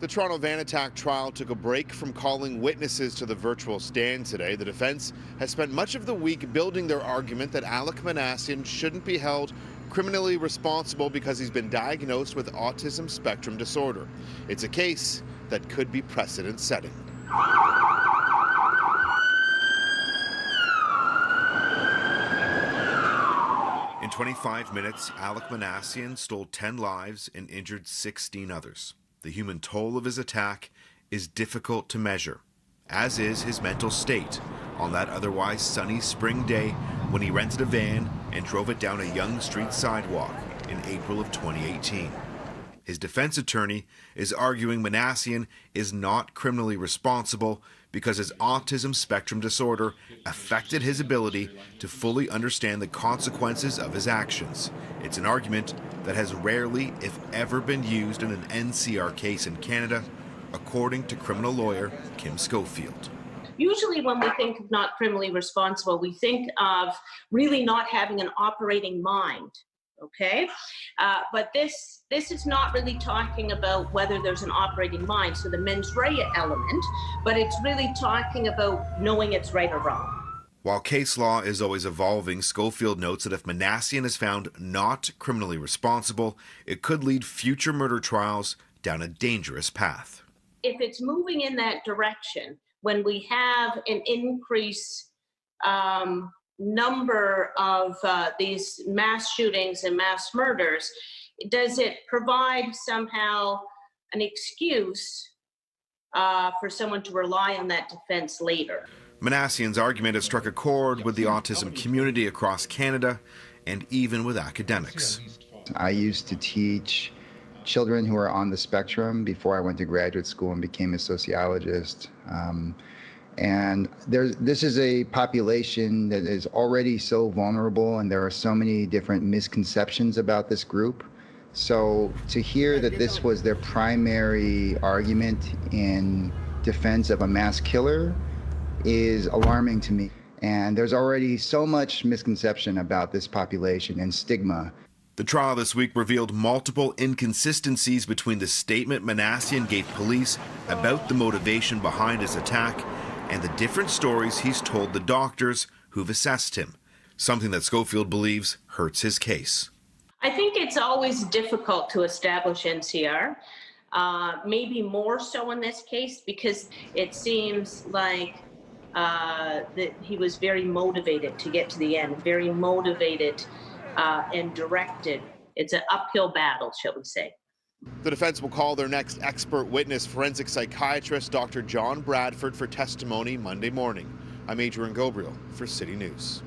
The Toronto van attack trial took a break from calling witnesses to the virtual stand today. The defense has spent much of the week building their argument that Alek Minassian shouldn't be held criminally responsible because he's been diagnosed with autism spectrum disorder. It's a case that could be precedent-setting. In 25 minutes, Alek Minassian stole 10 lives and injured 16 others. The human toll of his attack is difficult to measure, as is his mental state on that otherwise sunny spring day when he rented a van and drove it down a Yonge Street sidewalk in April of 2018. His defense attorney is arguing Minassian is not criminally responsible because his autism spectrum disorder affected his ability to fully understand the consequences of his actions. It's an argument that has rarely, if ever, been used in an NCR case in Canada, according to criminal lawyer Kim Schofield. Usually when we think of not criminally responsible, we think of really not having an operating mind. Okay, but this is not really talking about whether there's an operating mind, so the mens rea element, but it's really talking about knowing it's right or wrong. While case law is always evolving, Schofield notes that if Minassian is found not criminally responsible, it could lead future murder trials down a dangerous path. If it's moving in that direction, when we have an increase number of these mass shootings and mass murders, does it provide somehow an excuse for someone to rely on that defense later? Minassian's argument has struck a chord with the autism community across Canada and even with academics. I used to teach children who are on the spectrum before I went to graduate school and became a sociologist. And this is a population that is already so vulnerable, and there are so many different misconceptions about this group. So to hear that this was their primary argument in defense of a mass killer is alarming to me. And there's already so much misconception about this population and stigma. The trial this week revealed multiple inconsistencies between the statement Minassian gave police about the motivation behind his attack and the different stories he's told the doctors who've assessed him, something that Schofield believes hurts his case. I think it's always difficult to establish NCR, maybe more so in this case, because it seems like that he was very motivated to get to the end, very motivated and directed. It's an uphill battle, shall we say. The defense will call their next expert witness, forensic psychiatrist Dr. John Bradford, for testimony Monday morning. I'm Adrian Ghobrial for City News.